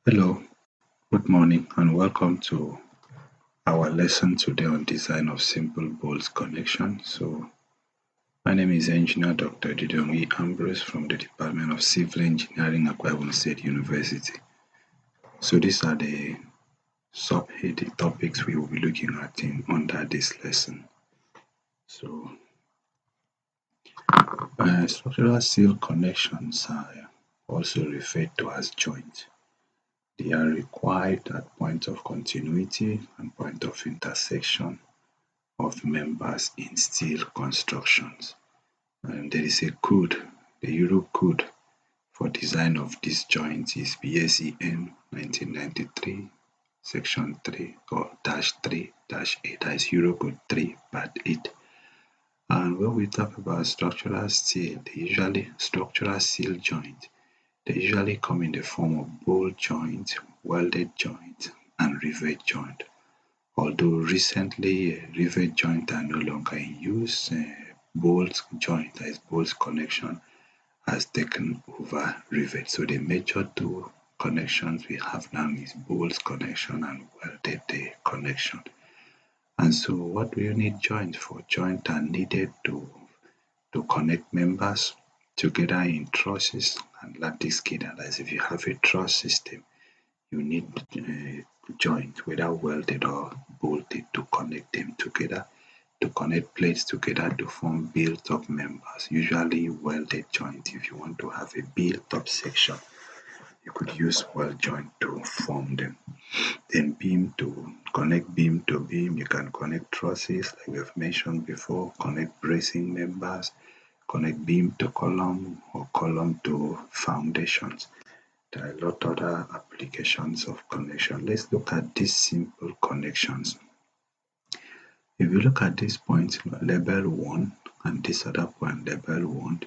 Hello, good morning, and welcome to our lesson today on design of simple bolts connection. My name is Engineer Dr. Didomi Ambrose from the Department of Civil Engineering at Akwa Ibom State University. So, these are the subheading topics we will be looking at under this lesson. Structural seal connections are also referred to as joints. They are required at point of continuity and point of intersection of members in steel constructions. And there is a code, the Euro code for design of these joints is BSEN 1993 section 3 or dash 3 dash 8, that is Euro code 3 part 8. And when we talk about structural steel, structural steel joint, they usually come in the form of bolt joint, welded joint, and rivet joint. Although recently rivet joint are no longer in use, bolt joint, that is bolt connection, has taken over rivet. So the major two connections we have now is bolt connection and welded connection. And so what do you need joint for? Joint are needed to connect members together in trusses and lattice girders. That is, if you have a truss system, you need joint, whether welded or bolted, to connect them together, to connect plates together to form built-up members. Usually welded joint. If you want to have a built-up section, you could use weld joint to form them. Then beam to connect beam to beam. You can connect trusses, like we've mentioned before, connect bracing members, connect beam to column or column to foundations. There are a lot of other applications of connection. Let's look at these simple connections. If you look at this point, label 1, and this other point, label 1,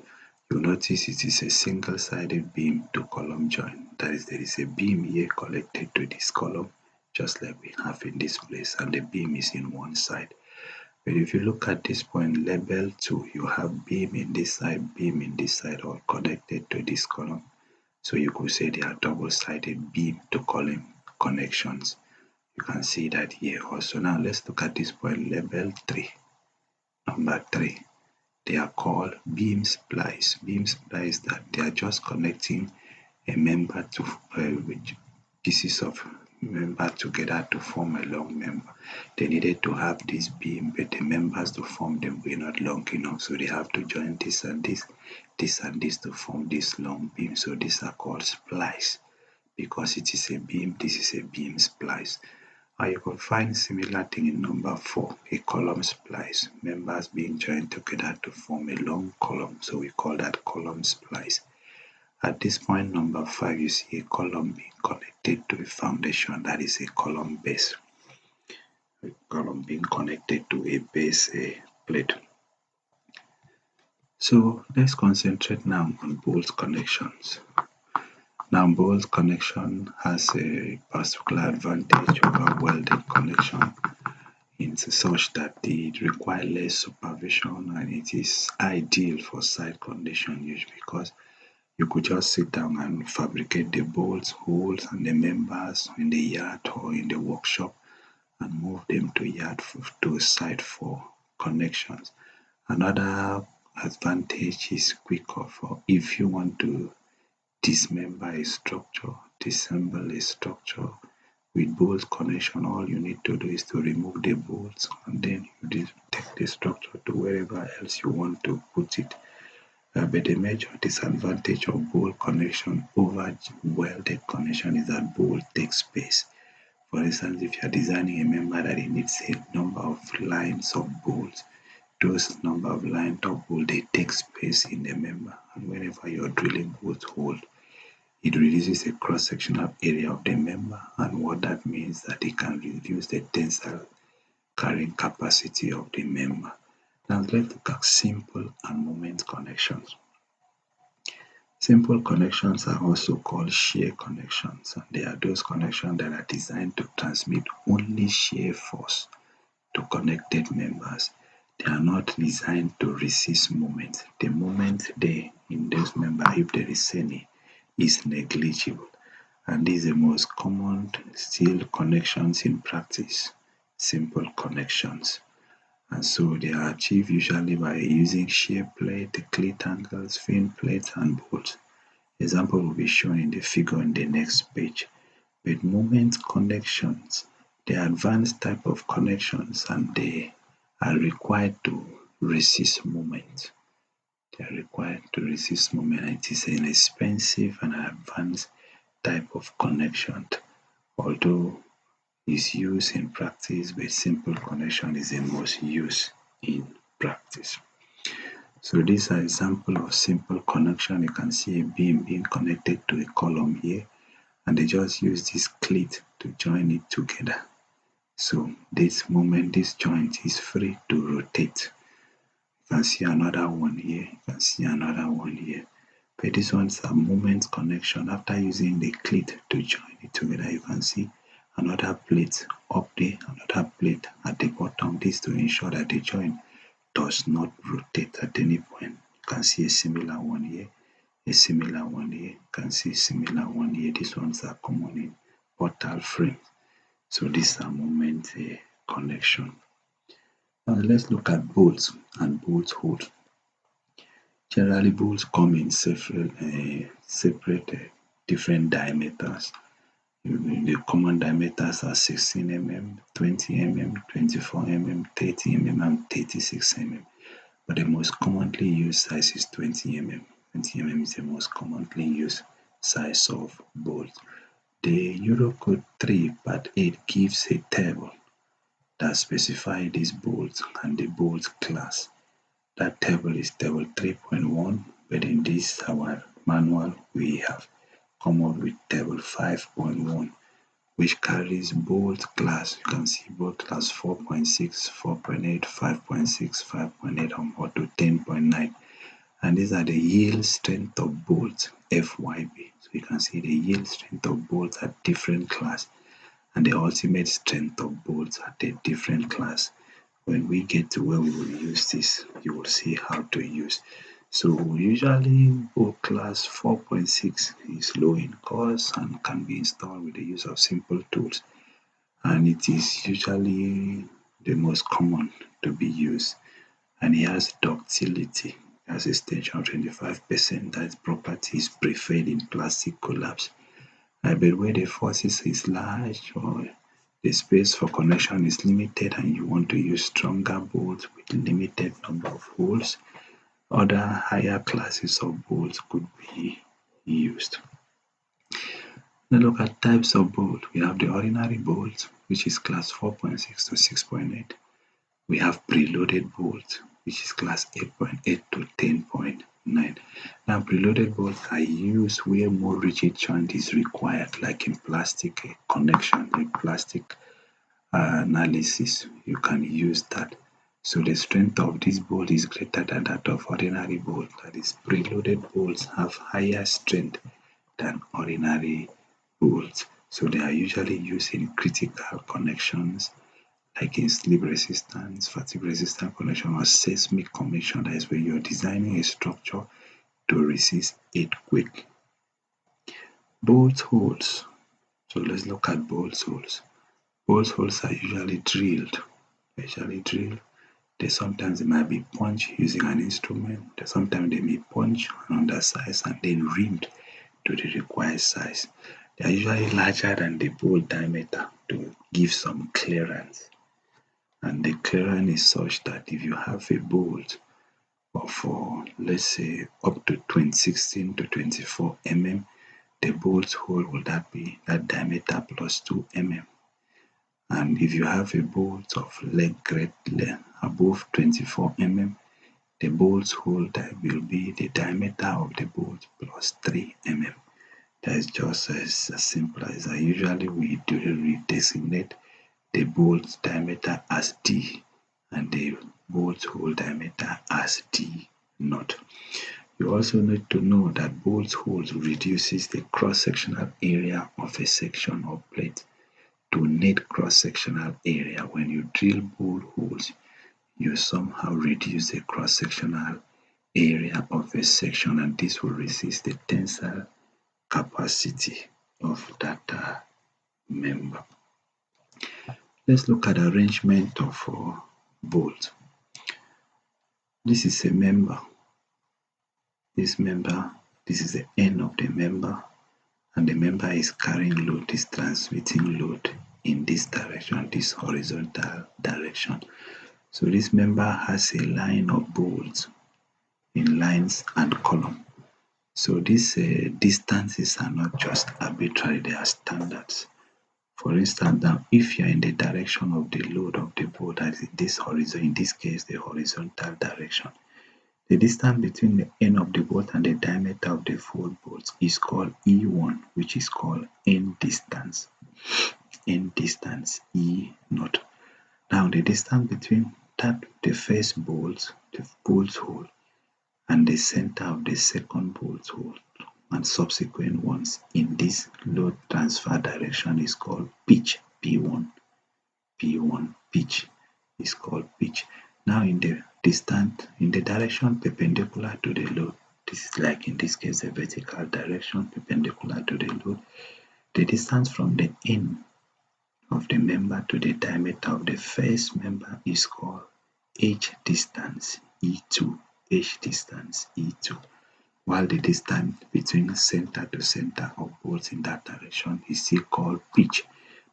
you'll notice it is a single-sided beam to column joint. That is, there is a beam here connected to this column, just like we have in this place, and the beam is in one side. But if you look at this point, label 2, you have beam in this side, all connected to this column. So you could say they are double-sided beam to column connections. You can see that here also. Now let's look at this point, label 3. Number 3. They are called beam splice. Beam splice, that they are just connecting a member to pieces of member together to form a long member. They needed to have this beam, but the members to form them were not long enough, so they have to join this and this to form this long beam. So these are called splice. Because it is a beam, this is a beam splice. You can find similar thing in number 4, a column splice, members being joined together to form a long column. So we call that column splice. At this point, number 5, you see a column being connected to a foundation, that is a column base. A column being connected to a base plate. So let's concentrate now on bolt connections. Now, bolt connection has a particular advantage over welded connection in such that it requires less supervision, and it is ideal for site condition use, because you could just sit down and fabricate the bolts, holes, and the members in the yard or in the workshop and move them to site for connections. Another advantage is quicker for if you want to dismember a structure, disassemble a structure with bolt connection. All you need to do is to remove the bolts, and then you take the structure to wherever else you want to put it. But the major disadvantage of bolt connection over welded connection is that bolt takes space. For instance, if you are designing a member that it needs a number of lines of bolts, those number of lines of bolts, they take space in the member, and whenever you're drilling bolt hole, it reduces the cross-sectional area of the member, and what that means that it can reduce the tensile carrying capacity of the member. Now let's look at simple and moment connections. Simple connections are also called shear connections, and they are those connections that are designed to transmit only shear force to connected members. They are not designed to resist moment. The moment there in those members, if there is any, is negligible. And these are the most common steel connections in practice, simple connections. And so they are achieved usually by using shear plate, cleat angles, fin plates, and bolts. Example will be shown in the figure in the next page. With moment connections, they are advanced type of connections and they are required to resist moment. They are required to resist moment. It is an expensive and advanced type of connection, although is used in practice, but simple connection is the most used in practice. So these are example of simple connection. You can see a beam being connected to a column here, and they just use this cleat to join it together. So this moment, this joint is free to rotate. You can see another one here. You can see another one here. But these ones are moment connection. After using the cleat to join it together, you can see another plate up there, another plate at the bottom. This to ensure that the joint does not rotate at any point. You can see a similar one here, a similar one here. You can see a similar one here. These ones are common in portal frames. So these are moment connection. Now let's look at bolts and bolt holes. Generally, bolts come in separate different diameters. The common diameters are 16 mm, 20 mm, 24 mm, 30 mm, and 36 mm. But the most commonly used size is 20 mm. 20 mm is the most commonly used size of bolt. The Eurocode 3 Part 8 gives a table that specifies these bolts and the bolt class. That table is table 3.1, but in this our manual we have come up with table 5.1, which carries bolt class. You can see bolt class 4.6, 4.8, 5.6, 5.8, and up to 10.9. And these are the yield strength of bolts, FYB. So you can see the yield strength of bolts at different class and the ultimate strength of bolts at a different class. When we get to where we will use this, you will see how to use. So usually bolt class 4.6 is low in cost and can be installed with the use of simple tools. And it is usually the most common to be used. And it has ductility. It has a stage of 25%. That property is preferred in plastic collapse. But where the forces is large or the space for connection is limited and you want to use stronger bolts with limited number of holes, other higher classes of bolts could be used. Now look at types of bolt. We have the ordinary bolt, which is class 4.6 to 6.8. We have preloaded bolt, which is class 8.8 to 10.9. Now, preloaded bolts are used where more rigid joint is required, like in plastic connection, in plastic analysis. You can use that. So the strength of this bolt is greater than that of ordinary bolt. That is, preloaded bolts have higher strength than ordinary bolts. So they are usually used in critical connections like in slip resistance, fatigue resistant connection, or seismic connection. That is when you're designing a structure to resist earthquake. Bolt holes. So let's look at bolt holes. Bolt holes are usually drilled. Sometimes they might be punched using an instrument. Sometimes they may punch on undersize and then rimmed to the required size. They are usually larger than the bolt diameter to give some clearance. And the clearance is such that if you have a bolt of let's say up to 16 to 24 mm, the bolt hole will that be that diameter plus 2 mm. And if you have a bolt of leg grade above 24 mm, the bolt hole that will be the diameter of the bolt plus 3 mm. That is just as simple as that. Usually we designate the bolt diameter as D and the bolt hole diameter as D naught. You also need to know that bolt holes reduces the cross-sectional area of a section or plate to net cross-sectional area. When you drill bolt holes, you somehow reduce the cross-sectional area of a section and this will resist the tensile capacity of that member. Let's look at arrangement of bolt. This is a member. This member, this is the end of the member, and the member is carrying load, is transmitting load in this direction, this horizontal direction. So this member has a line of bolts in lines and column. So these distances are not just arbitrary, they are standards. For instance, now if you are in the direction of the load of the bolt, that is in this case the horizontal direction, the distance between the end of the bolt and the diameter of the four bolts is called E1, which is called end distance. End distance E naught. Now the distance between the first bolt, the bolt hole, and the center of the second bolt hole and subsequent ones in this load transfer direction is called pitch, P1. P1 pitch is called pitch. Now in the direction perpendicular to the load, this is like in this case the vertical direction perpendicular to the load, the distance from the end of the member to the diameter of the first member is called H distance E2, H distance E2, while the distance between center to center of bolts in that direction is still called pitch,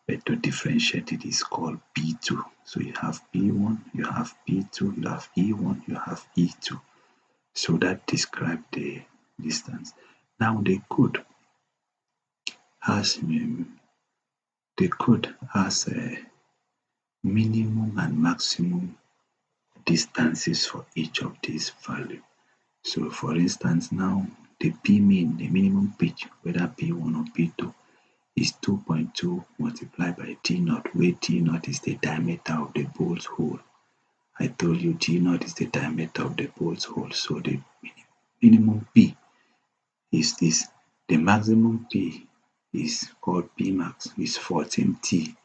but to differentiate it is called P2. So you have P1, you have P2, you have E1, you have E2. So that describes the distance. Now the code has a minimum and maximum distances for each of these values. So for instance, now the P min, the minimum pitch, whether P1 or P2, is 2.2 multiplied by D naught, where D naught is the diameter of the bolt hole. I told you D naught is the diameter of the bolt hole, so the minimum P is this. The maximum P is called P max, is 14T,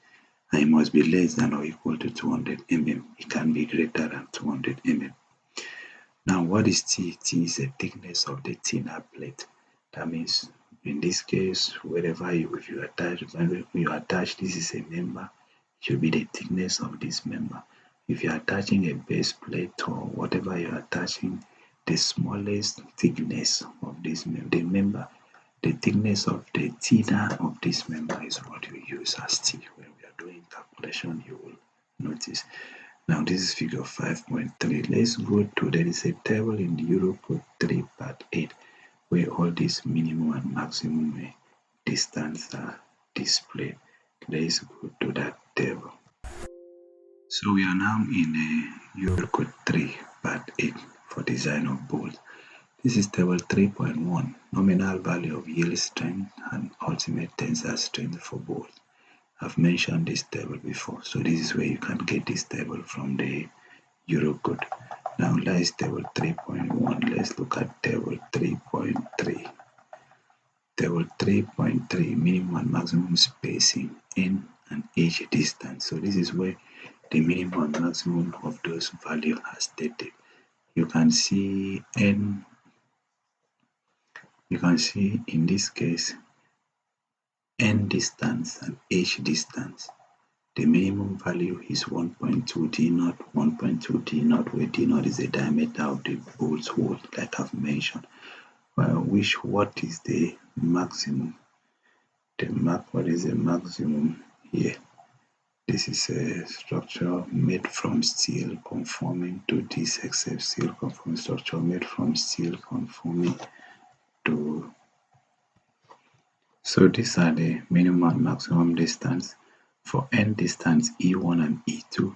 and it must be less than or equal to 200 mm. It can be greater than 200 mm. Now, what is T? T is the thickness of the thinner plate. That means, in this case, if you attach, this is a member, it should be the thickness of this member. If you're attaching a base plate or whatever you're attaching, the smallest thickness of this member, the thickness of the thinner of this member is what we use as T. When we are doing calculation, you will notice. Now this is figure 5.3. Let's go to, there is a table in the Eurocode 3 part 8 where all these minimum and maximum distance are displayed. Let's go to that table. So we are now in Eurocode 3 part 8 for design of bolts. This is table 3.1, nominal value of yield strength and ultimate tensile strength for bolts. I've mentioned this table before, so this is where you can get this table from the Eurocode. Now let's table 3.1. Let's look at table 3.3. Table 3.3, minimum and maximum spacing, N and H distance. So this is where the minimum and maximum of those values are stated. You can see N, you can see in this case N distance and H distance. The minimum value is 1.2 D naught, 1.2 D naught, where D naught is the diameter of the bolt hole, like I've mentioned. What is the maximum? What is the maximum here? This is a structure made from steel conforming to this except steel conforming structure made from steel conforming to. So these are the minimum and maximum distance. For N distance E1 and E2,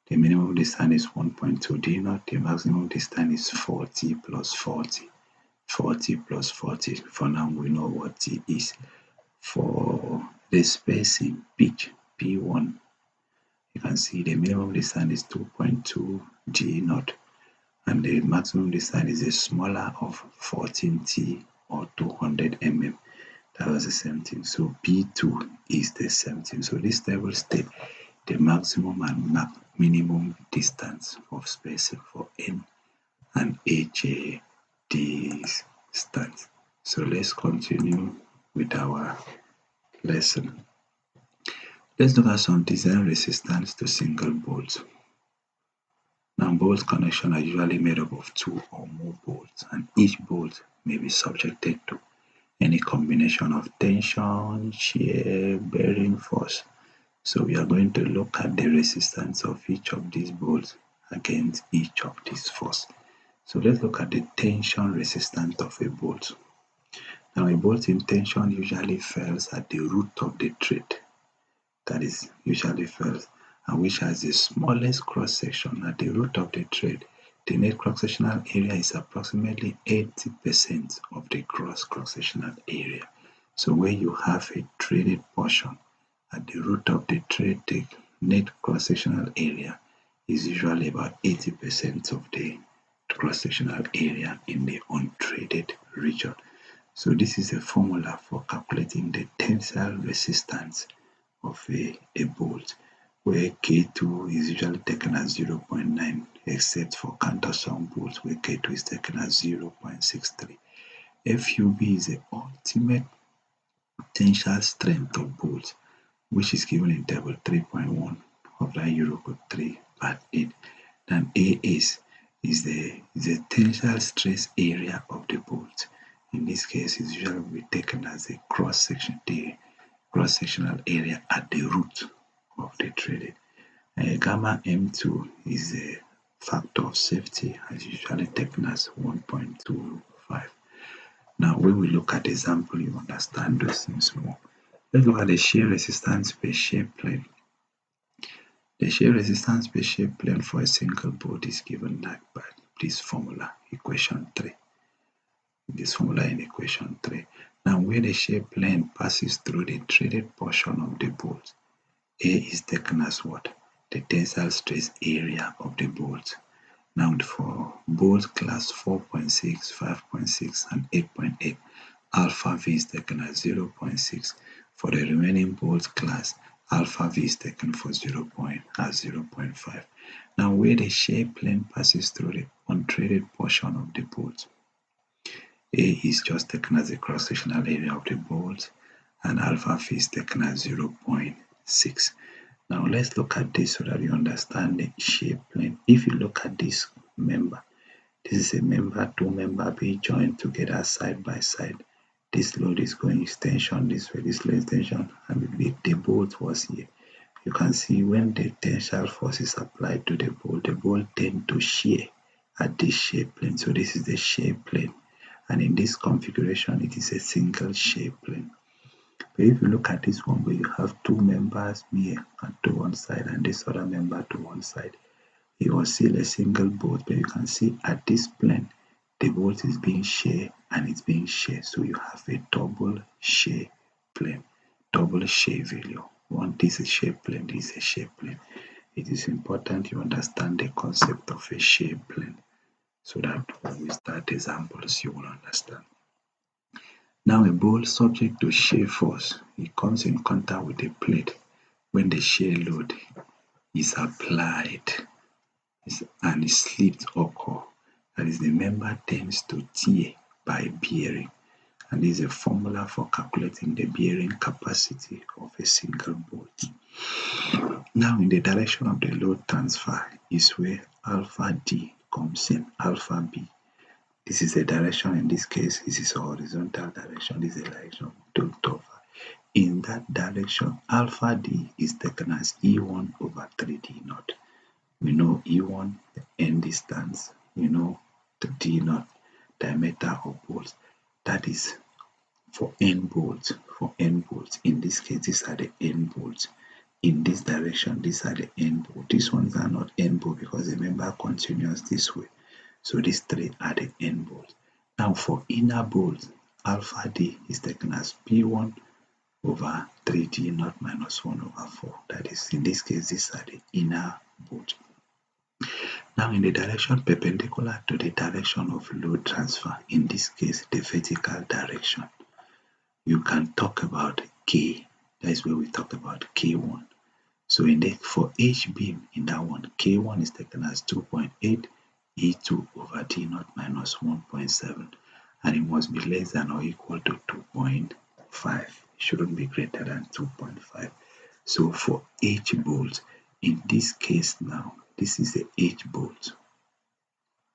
the minimum distance is 1.2 D naught, the maximum distance is 40 plus 40. 40 plus 40. For now, we know what T is. For the spacing pitch P1, you can see the minimum distance is 2.2 D naught, and the maximum distance is a smaller of 14T or 200 mm. That was the same thing. So P2 is the same thing. So this table states the maximum and minimum distance of spacing for N and H distance. So let's continue with our lesson. Let's look at some design resistance to single bolts. Now, bolt connections are usually made up of two or more bolts, and each bolt may be subjected to any combination of tension, shear, bearing force. So we are going to look at the resistance of each of these bolts against each of these forces. So let's look at the tension resistance of a bolt. Now, a bolt in tension usually fails at the root of the thread. That is usually fails, and which has the smallest cross section at the root of the thread. The net cross-sectional area is approximately 80% of the cross-sectional area. So when you have a threaded portion at the root of the thread, the net cross-sectional area is usually about 80% of the cross-sectional area in the unthreaded region. So this is a formula for calculating the tensile resistance of a bolt, where K2 is usually taken as 0.9, except for countersunk bolts where K2 is taken as 0.63. FUB is the ultimate tensile strength of bolts, which is given in table 3.1 of that Eurocode 3 part 8. Then AS is the tensile stress area of the bolt. In this case, it's usually taken as a cross-section, the cross-sectional area at the root of the threaded. Gamma M2 is a factor of safety, as usually taken as 1.25. Now, when we look at the example, you understand those things more. Let's look at the shear resistance per shear plane. The shear resistance per shear plane for a single bolt is given by this formula, equation 3. This formula in equation 3. Now, where the shear plane passes through the threaded portion of the bolt, A is taken as what? The tensile stress area of the bolt. Now, for bolt class 4.6, 5.6, and 8.8, alpha V is taken as 0.6. For the remaining bolt class, alpha V is taken for 0.5. Now, where the shear plane passes through the unthreaded portion of the bolt, A is just taken as the cross-sectional area of the bolt, and alpha V is taken as 0.6. Now, let's look at this so that you understand the shear plane. If you look at this member, this is a member, two member being joined together side by side. This load is going extension this way, this load is tension, and the bolt was here. You can see when the tensile force is applied to the bolt tends to shear at this shear plane. So this is the shear plane, and in this configuration, it is a single shear plane. But if you look at this one where you have two members here to one side and this other member to one side, it was still a single bolt, but you can see at this plane, the bolt is being sheared and it's being sheared. So you have a double shear plane, double shear value. One, this is shear plane, this is a shear plane. It is important you understand the concept of a shear plane so that when we start examples, you will understand. Now, a bolt subject to shear force, it comes in contact with a plate when the shear load is applied and a slip occur. That is, the member tends to tear by bearing, and this is a formula for calculating the bearing capacity of a single bolt. Now, in the direction of the load transfer is where alpha D comes in, alpha B. This is the direction, in this case, this is a horizontal direction, this is the direction to over. In that direction, alpha D is taken as E1 over 3D naught. We know E1, the end distance. We know the D naught, diameter of bolts. That is for end bolts. For end bolts, in this case, these are the end bolts. In this direction, these are the end bolts. These ones are not end bolts because the member continues this way. So these three are the end bolts. Now for inner bolts, alpha D is taken as P1 over 3D naught minus 1 over 4. That is, in this case, these are the inner bolts. Now in the direction perpendicular to the direction of load transfer, in this case, the vertical direction, you can talk about K. That is where we talk about K1. So for H beam in that one, K1 is taken as 2.8 E2 over D naught minus 1.7, and it must be less than or equal to 2.5. shouldn't be greater than 2.5. So for H bolt, in this case now, this is the H bolt.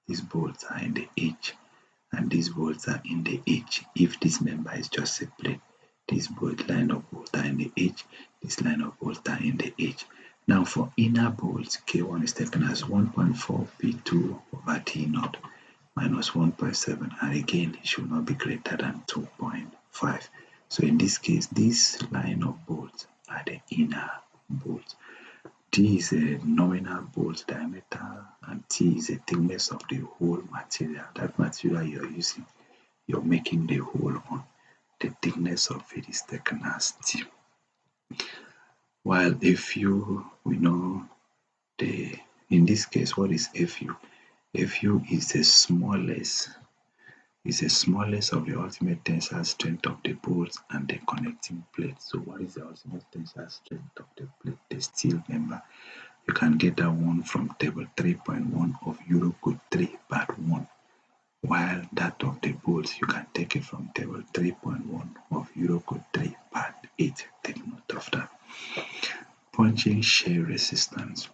These bolts are in the H, and these bolts are in the H. If this member is just a plate, this bolt line of bolts are in the H, this line of bolts are in the H. Now for inner bolts, K1 is taken as 1.4 P2 over T naught minus 1.7, and again it should not be greater than 2.5. So in this case, this line of bolts are the inner bolts. D is a nominal bolt diameter, and T is the thickness of the whole material. That material you're using, you're making the hole on. The thickness of it is taken as T. While FU, we know in this case, what is FU? FU is the smallest of the ultimate tensile strength of the bolts and the connecting plate. So what is the ultimate tensile strength of the plate, the steel member? You can get that one from table 3.1 of Eurocode 3 part 1, while that of the bolts you can take it from table 3.1 of Eurocode 3 part 8. Take note of that. Punching shear resistance.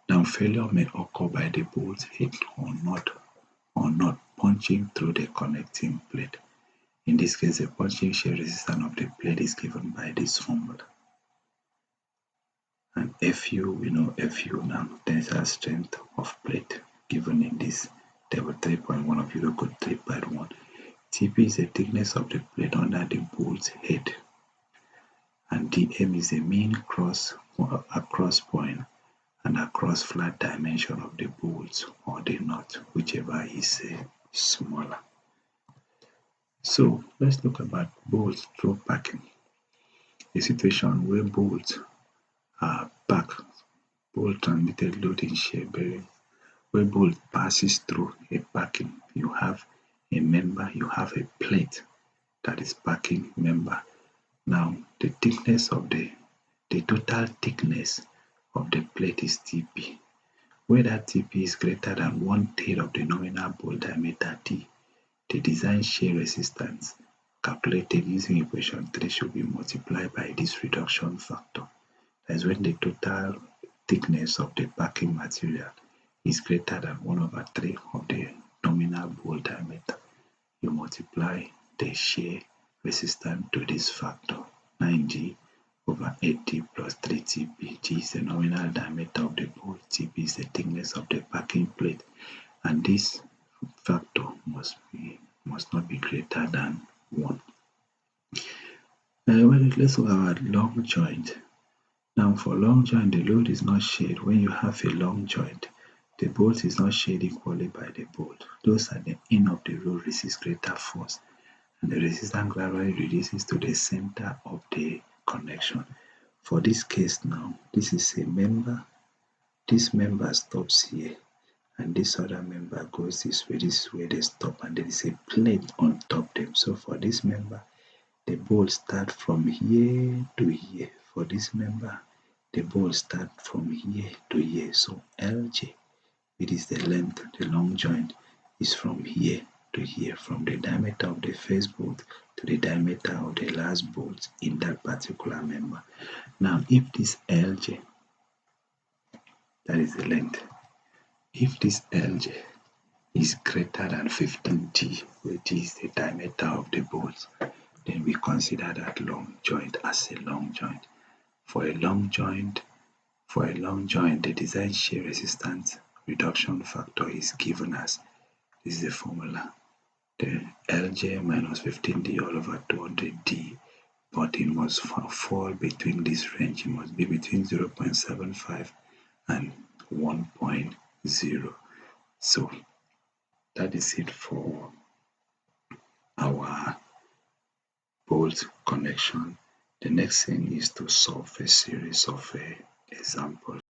Now failure may occur by the bolt head or not punching through the connecting plate. In this case, the punching shear resistance of the plate is given by this formula. And Fu, we know Fu now, tensile strength of plate, given in this table 3.1 of Eurocode 3.1. Tp is the thickness of the plate under the bolt's head, and Dm is the mean across point and across flat dimension of the bolts or the nut, whichever is smaller. So let's look about bolts through packing. A situation where bolts are packed, bolt transmitted loading shear bearing, where bolt passes through a packing. You have a member, you have a plate that is packing member. Now the thickness of the total thickness of the plate is Tp. Where that Tp is greater than 1/3 of the nominal bolt diameter T, the design shear resistance calculated using equation 3 should be multiplied by this reduction factor. That is when the total thickness of the packing material is greater than 1/3 of the nominal bolt diameter. You multiply the shear resistance to this factor, 9G over 8T plus 3Tp. G is the nominal diameter of the bolt, Tp is the thickness of the packing plate, and this factor must not be greater than 1. Let's look at long joint. Now for long joint, the load is not shared. When you have a long joint, the bolt is not shared equally by the bolt. Those at the end of the row resist greater force, and the resistance gradually reduces to the center of the connection. For this case now, this is a member. This member stops here, and this other member goes this way. This is where they stop, and there is a plate on top them. So for this member, the bolt start from here to here. For this member, the bolt start from here to here. So Lj, it is the length, the long joint is from here to here, from the diameter of the first bolt to the diameter of the last bolt in that particular member. Now, if this Lj, that is the length, if this Lj is greater than 15T, which is the diameter of the bolt, then we consider that long joint as a long joint. For a long joint, the design shear resistance reduction factor is given as, this is the formula, the Lj minus 15D all over 200D, but it must fall between this range. It must be between 0.75 and 1.0. So that is it for our bolt connection. The next thing is to solve a series of examples.